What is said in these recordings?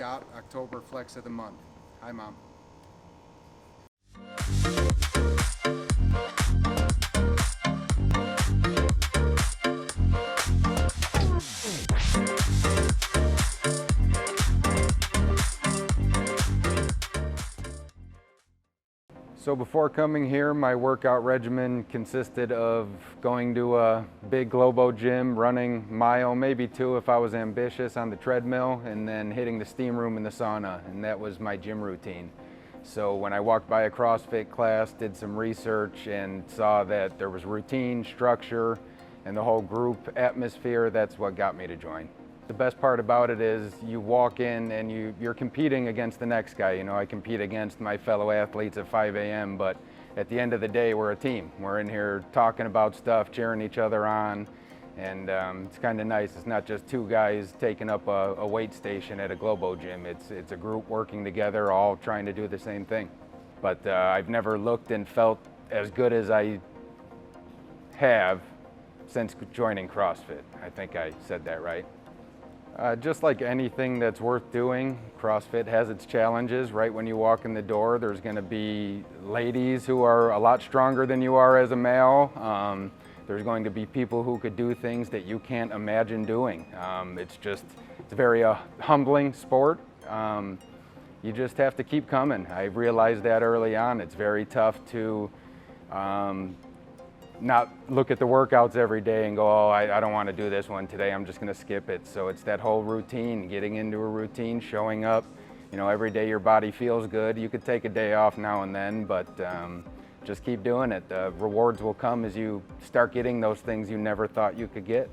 Scott, October Flex of the Month. Hi, Mom. So before coming here, my workout regimen consisted of going to a big Globo gym, running mile, maybe two if I was ambitious, on the treadmill, and then hitting the steam room in the sauna, and that was my gym routine. So when I walked by a CrossFit class, did some research, and saw that there was routine, structure, and the whole group atmosphere, that's what got me to join. The best part about it is you walk in and you're competing against the next guy. You know, I compete against my fellow athletes at 5 a.m., but at the end of the day, we're a team. We're in here talking about stuff, cheering each other on, and it's kind of nice. It's not just two guys taking up a weight station at a Globo gym. It's a group working together, all trying to do the same thing. But I've never looked and felt as good as I have since joining CrossFit. I think I said that right. Just like anything that's worth doing, CrossFit has its challenges. Right when you walk in the door, there's going to be ladies who are a lot stronger than you are as a male. There's going to be people who could do things that you can't imagine doing. It's a very humbling sport. You just have to keep coming. I realized that early on. It's very tough to not look at the workouts every day and go, oh, I don't want to do this one today, I'm just going to skip it. So it's that whole routine, getting into a routine, showing up. You know, every day your body feels good. You could take a day off now and then, but just keep doing it. The rewards will come as you start getting those things you never thought you could get.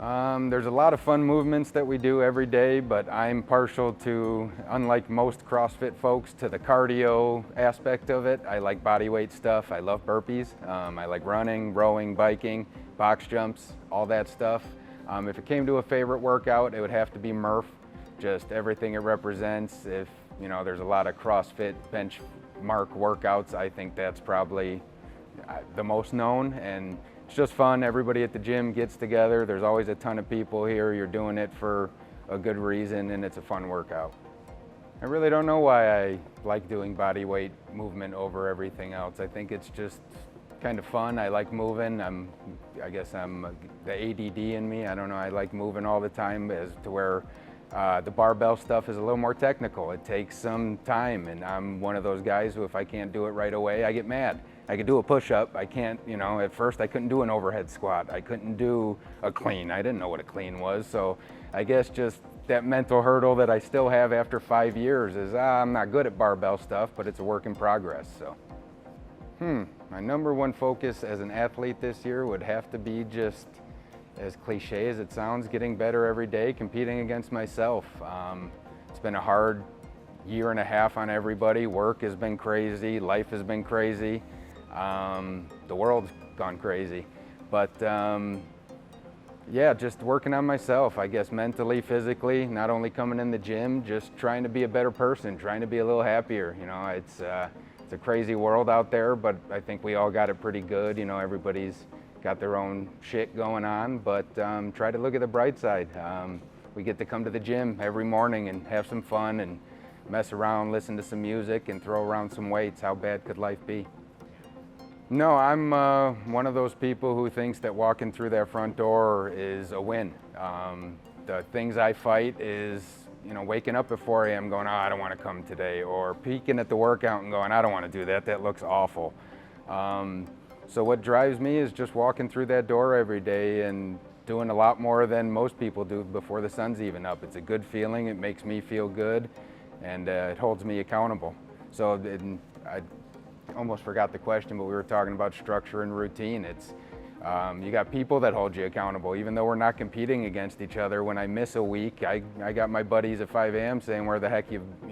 There's a lot of fun movements that we do every day, but I'm partial to, unlike most CrossFit folks, to the cardio aspect of it. I like body weight stuff. I love burpees. I like running, rowing, biking, box jumps, all that stuff. If it came to a favorite workout, it would have to be Murph. Just everything it represents. If you know, there's a lot of CrossFit bench mark workouts, I think that's probably the most known, and it's just fun. Everybody at the gym gets together. There's always a ton of people here. You're doing it for a good reason, and it's a fun workout. I really don't know why I like doing body weight movement over everything else. I think it's just kind of fun. I like moving. I guess I'm the ADD in me. I don't know. I like moving all the time, as to where the barbell stuff is a little more technical. It takes some time, and I'm one of those guys who, if I can't do it right away, I get mad. I could do a push-up. I can't, you know, at first I couldn't do an overhead squat. I couldn't do a clean. I didn't know what a clean was. So I guess just that mental hurdle that I still have after 5 years is I'm not good at barbell stuff, but it's a work in progress. So, my number one focus as an athlete this year would have to be, just as cliche as it sounds, getting better every day, competing against myself. It's been a hard year and a half on everybody. Work has been crazy. Life has been crazy. The world's gone crazy, but yeah, just working on myself, I guess, mentally, physically, not only coming in the gym, just trying to be a better person, trying to be a little happier. You know, it's a crazy world out there, but I think we all got it pretty good. You know, everybody's got their own shit going on, but try to look at the bright side. We get to come to the gym every morning and have some fun and mess around, listen to some music, and throw around some weights. How bad could life be? No, I'm one of those people who thinks that walking through that front door is a win. The things I fight is, you know, waking up at 4 a.m. going, oh, I don't want to come today, or peeking at the workout and going, I don't want to do that, that looks awful. So what drives me is just walking through that door every day and doing a lot more than most people do before the sun's even up. It's a good feeling, it makes me feel good, and it holds me accountable. So I almost forgot the question, but we were talking about structure and routine. It's you got people that hold you accountable, even though we're not competing against each other. When I miss a week, I got my buddies at 5 a.m. saying, where the heck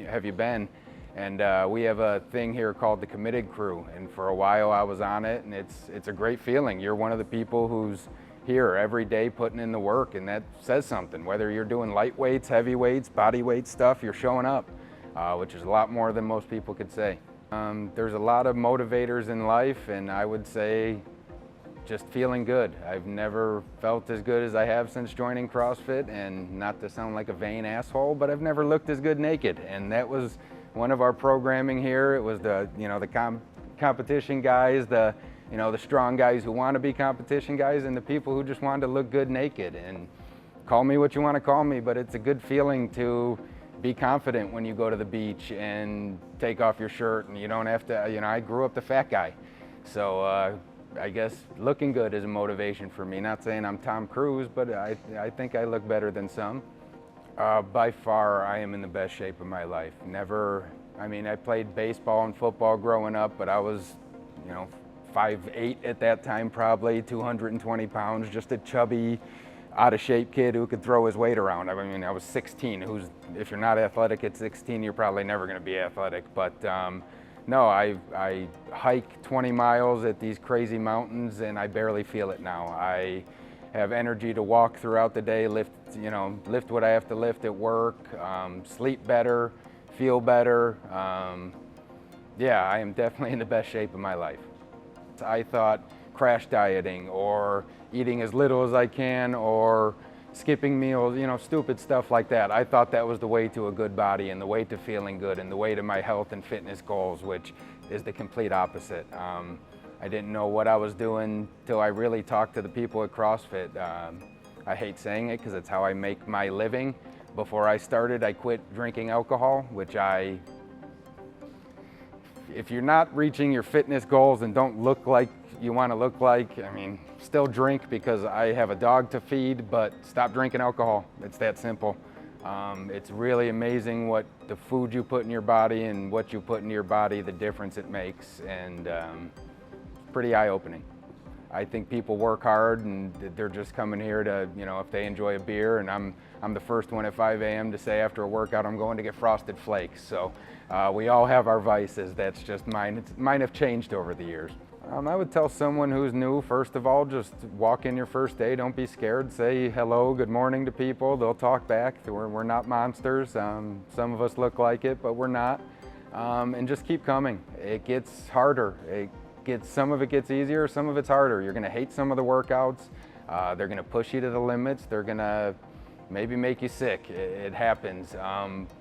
have you been? And we have a thing here called the Committed Crew, and for a while I was on it, and it's a great feeling. You're one of the people who's here every day putting in the work, and that says something. Whether you're doing light weights, heavy weights, body weight stuff, you're showing up, which is a lot more than most people could say. There's a lot of motivators in life, and I would say just feeling good. I've never felt as good as I have since joining CrossFit, and not to sound like a vain asshole, but I've never looked as good naked. And that was one of our programming here. It was the, the competition guys, the strong guys who want to be competition guys, and the people who just wanted to look good naked. And call me what you want to call me, but it's a good feeling to be confident when you go to the beach and take off your shirt, and you don't have to, I grew up the fat guy. So I guess looking good is a motivation for me. Not saying I'm Tom Cruise, but I think I look better than some. By far, I am in the best shape of my life. I played baseball and football growing up, but I was, 5'8" at that time, probably 220 pounds, just a chubby, out of shape kid who could throw his weight around. I was 16, if you're not athletic at 16, you're probably never gonna be athletic. But no, I hike 20 miles at these crazy mountains and I barely feel it now. I have energy to walk throughout the day, lift what I have to lift at work, sleep better, feel better. Yeah, I am definitely in the best shape of my life. I thought crash dieting or eating as little as I can or skipping meals, stupid stuff like that. I thought that was the way to a good body and the way to feeling good and the way to my health and fitness goals, which is the complete opposite. I didn't know what I was doing till I really talked to the people at CrossFit. I hate saying it because it's how I make my living. Before I started, I quit drinking alcohol, which if you're not reaching your fitness goals and don't look like you want to look like, still drink because I have a dog to feed, but stop drinking alcohol. It's that simple. It's really amazing what the food you put in your body and what you put into your body, the difference it makes, and it's pretty eye-opening. I think people work hard and they're just coming here to, if they enjoy a beer, and I'm the first one at 5 a.m. to say after a workout I'm going to get Frosted Flakes. So we all have our vices. That's just mine. Mine have changed over the years. I would tell someone who's new, first of all, just walk in your first day. Don't be scared. Say hello, good morning to people. They'll talk back. We're not monsters. Some of us look like it, but we're not. And just keep coming. It gets harder. Some of it gets easier, some of it's harder. You're gonna hate some of the workouts. They're gonna push you to the limits. They're gonna maybe make you sick. It happens,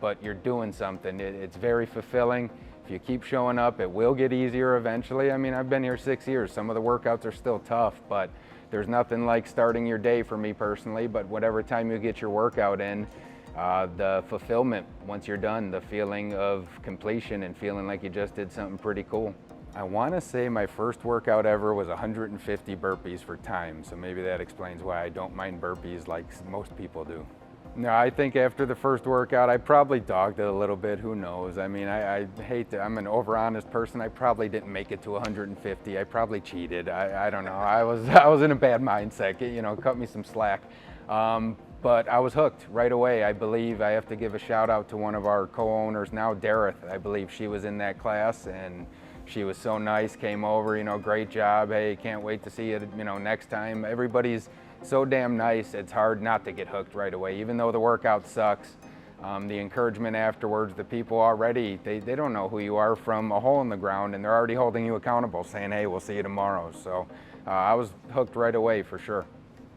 but you're doing something. It's very fulfilling. If you keep showing up, it will get easier eventually. I've been here 6 years. Some of the workouts are still tough, but there's nothing like starting your day for me personally. But whatever time you get your workout in, the fulfillment once you're done, the feeling of completion and feeling like you just did something pretty cool. I want to say my first workout ever was 150 burpees for time, so maybe that explains why I don't mind burpees like most people do. No, I think after the first workout, I probably dogged it a little bit. Who knows? I hate to, I'm an over-honest person. I probably didn't make it to 150. I probably cheated. I don't know. I was in a bad mindset. Cut me some slack. But I was hooked right away. I believe I have to give a shout out to one of our co-owners now, Dareth. I believe she was in that class, and she was so nice, came over, great job. Hey, can't wait to see you, next time. Everybody's so damn nice. It's hard not to get hooked right away, even though the workout sucks. The encouragement afterwards, the people already, they don't know who you are from a hole in the ground, and they're already holding you accountable, saying, hey, we'll see you tomorrow. So I was hooked right away for sure.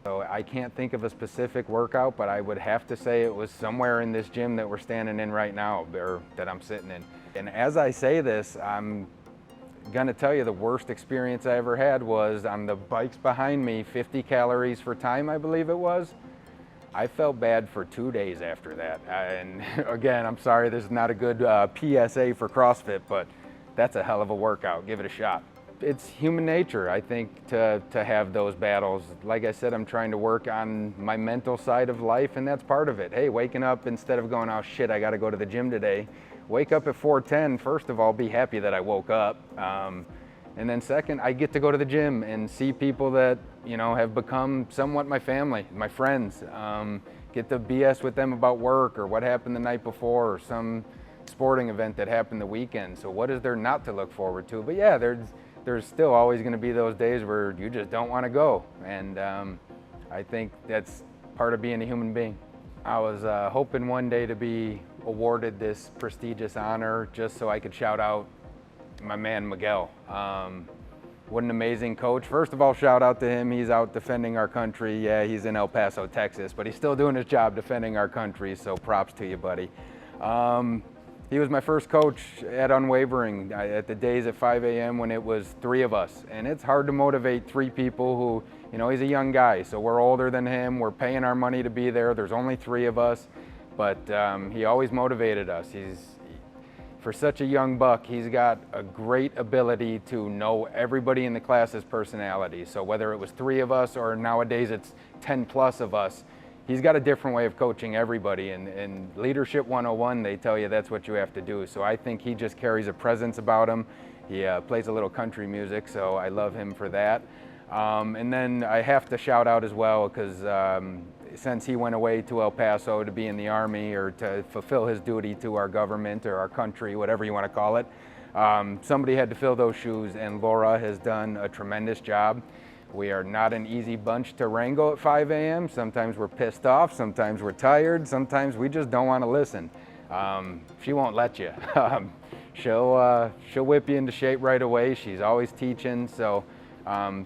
So I can't think of a specific workout, but I would have to say it was somewhere in this gym that we're standing in right now, or that I'm sitting in. And as I say this, I'm gonna tell you the worst experience I ever had was on the bikes behind me, 50 calories for time, I believe it was. I felt bad for 2 days after that. And again, I'm sorry, this is not a good PSA for CrossFit, but that's a hell of a workout. Give it a shot. It's human nature, I think, to have those battles. Like I said, I'm trying to work on my mental side of life, and that's part of it. Hey, waking up, instead of going, oh shit, I gotta go to the gym today, wake up at 4:10, first of all, be happy that I woke up. And then second, I get to go to the gym and see people that, have become somewhat my family, my friends. Get to BS with them about work or what happened the night before or some sporting event that happened the weekend. So what is there not to look forward to? But yeah, there's still always gonna be those days where you just don't wanna go. And I think that's part of being a human being. I was hoping one day to be awarded this prestigious honor just so I could shout out my man Miguel. What an amazing coach. First of all, shout out to him. He's out defending our country. Yeah, he's in El Paso, Texas, but he's still doing his job defending our country, so props to you, buddy. He was my first coach at Unwavering at the days at 5 a.m. when it was 3 of us. And it's hard to motivate 3 people who, you know, he's a young guy, so we're older than him. We're paying our money to be there. There's only 3 of us, but he always motivated us. For such a young buck, he's got a great ability to know everybody in the class's personality. So whether it was 3 of us or nowadays it's 10 plus of us, he's got a different way of coaching everybody. And Leadership 101, they tell you that's what you have to do. So I think he just carries a presence about him. He plays a little country music, so I love him for that. And then I have to shout out as well, because since he went away to El Paso to be in the Army or to fulfill his duty to our government or our country, whatever you want to call it, somebody had to fill those shoes, and Laura has done a tremendous job. We are not an easy bunch to wrangle at 5 a.m. Sometimes we're pissed off, sometimes we're tired, sometimes we just don't want to listen. She won't let you. She'll whip you into shape right away. She's always teaching, so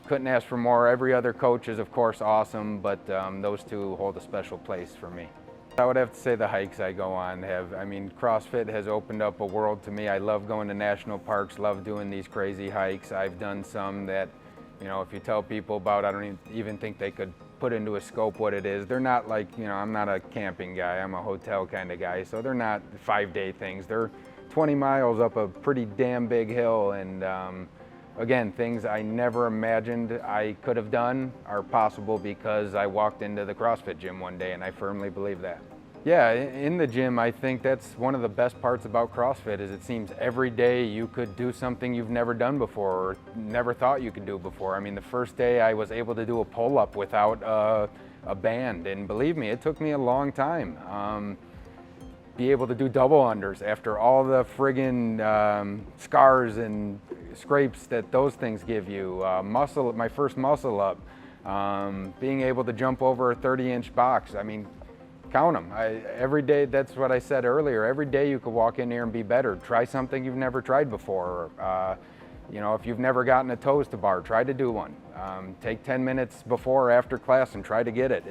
couldn't ask for more. Every other coach is of course awesome, but those 2 hold a special place for me. I would have to say the hikes I go on CrossFit has opened up a world to me. I love going to national parks, love doing these crazy hikes. I've done some that, you know, if you tell people about, I don't even think they could put into a scope what it is. They're not like, you know, I'm not a camping guy, I'm a hotel kind of guy, so they're not 5-day things. They're 20 miles up a pretty damn big hill, and again, things I never imagined I could have done are possible because I walked into the CrossFit gym one day, and I firmly believe that. Yeah, in the gym, I think that's one of the best parts about CrossFit is it seems every day you could do something you've never done before or never thought you could do before. I mean, the first day I was able to do a pull-up without a band, and believe me, it took me a long time. Be able to do double unders after all the friggin' scars and scrapes that those things give you. My first muscle up, being able to jump over a 30-inch box. I mean, count them. Every day, that's what I said earlier, every day you could walk in here and be better. Try something you've never tried before. You know, if you've never gotten a toes to bar, try to do one. Take 10 minutes before or after class and try to get it.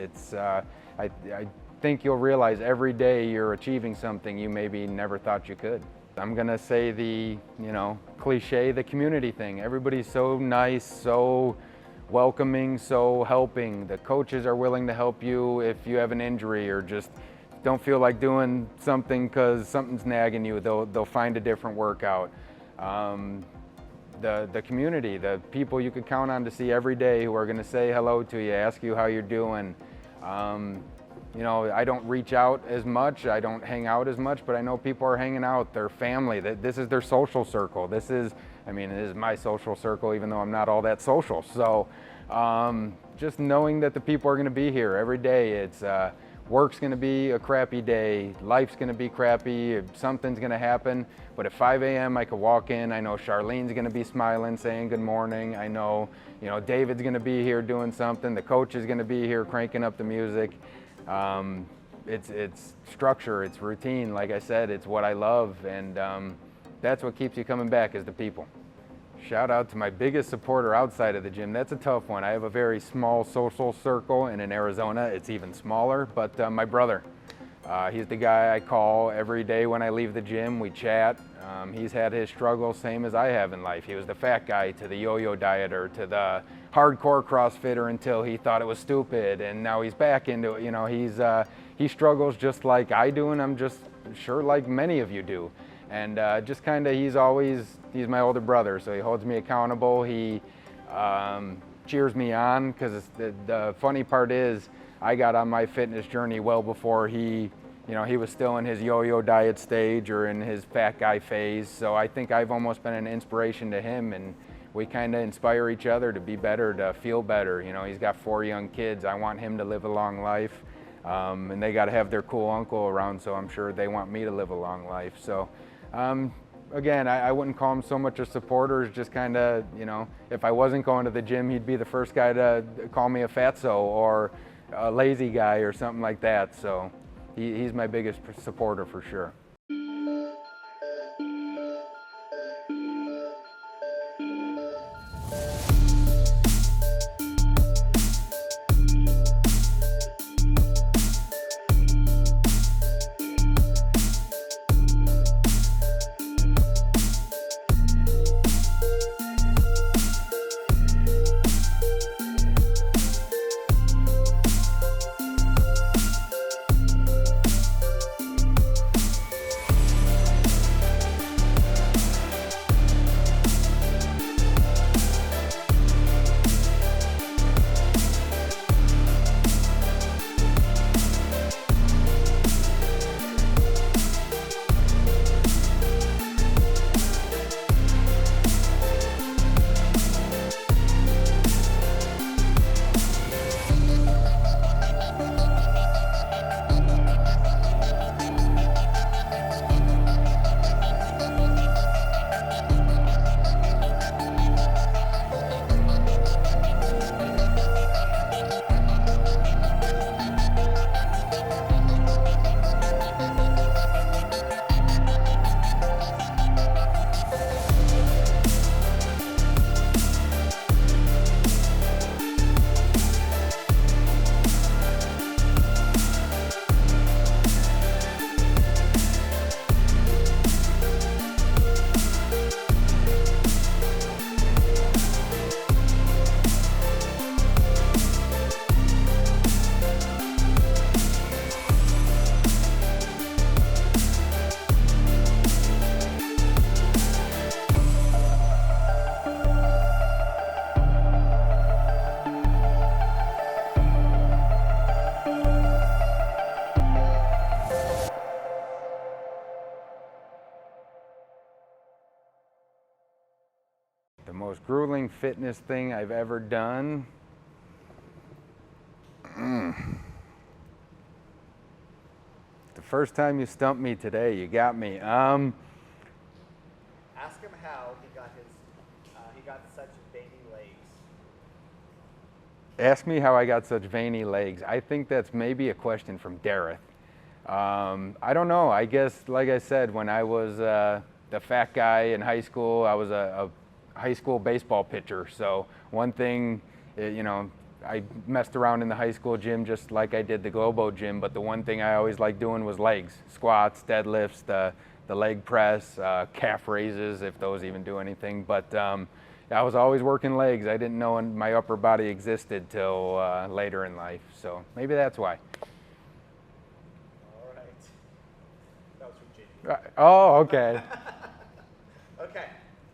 I think you'll realize every day you're achieving something you maybe never thought you could. I'm gonna say the, you know, cliche, the community thing. Everybody's so nice, so welcoming, so helping. The coaches are willing to help you if you have an injury or just don't feel like doing something because something's nagging you. They'll find a different workout. The community, the people you could count on to see every day who are gonna say hello to you, ask you how you're doing. You know, I don't reach out as much, I don't hang out as much, but I know people are hanging out, their family, this is their social circle. This is my social circle, even though I'm not all that social. So just knowing that the people are gonna be here every day, it's work's gonna be a crappy day, life's gonna be crappy, something's gonna happen, but at 5 a.m. I could walk in, I know Charlene's gonna be smiling, saying good morning, I know, you know, David's gonna be here doing something, the coach is gonna be here cranking up the music. It's structure, it's routine, like I said, it's what I love, and that's what keeps you coming back is the people. Shout out to my biggest supporter outside of the gym. That's a tough one. I have a very small social circle, and in Arizona it's even smaller, but my brother. He's the guy I call every day when I leave the gym. We chat. He's had his struggles, same as I have in life. He was the fat guy to the yo-yo dieter to the hardcore CrossFitter until he thought it was stupid, and now he's back into it. You know, he struggles just like I do, and I'm just sure like many of you do. And just kind of, he's my older brother, so he holds me accountable. He cheers me on, because the funny part is I got on my fitness journey well before he was still in his yo-yo diet stage or in his fat guy phase. So I think I've almost been an inspiration to him, and we kind of inspire each other to be better, to feel better. You know, he's got 4 young kids. I want him to live a long life, and they got to have their cool uncle around, so I'm sure they want me to live a long life. So again, I wouldn't call him so much a supporter, it's just kind of, you know, if I wasn't going to the gym, he'd be the first guy to call me a fatso or a lazy guy or something like that. So he's my biggest supporter for sure. grueling fitness thing I've ever done. The first time you stumped me today, you got me. Ask him how he got such veiny legs. Ask me how I got such veiny legs. I think that's maybe a question from Dareth. I don't know. I guess, like I said, when I was the fat guy in high school, I was a high school baseball pitcher. So one thing, you know, I messed around in the high school gym just like I did the Globo gym, but the one thing I always liked doing was legs, squats, deadlifts, the leg press, calf raises, if those even do anything. But I was always working legs. I didn't know my upper body existed till later in life. So maybe that's why. All right. That was from JP. Oh, okay.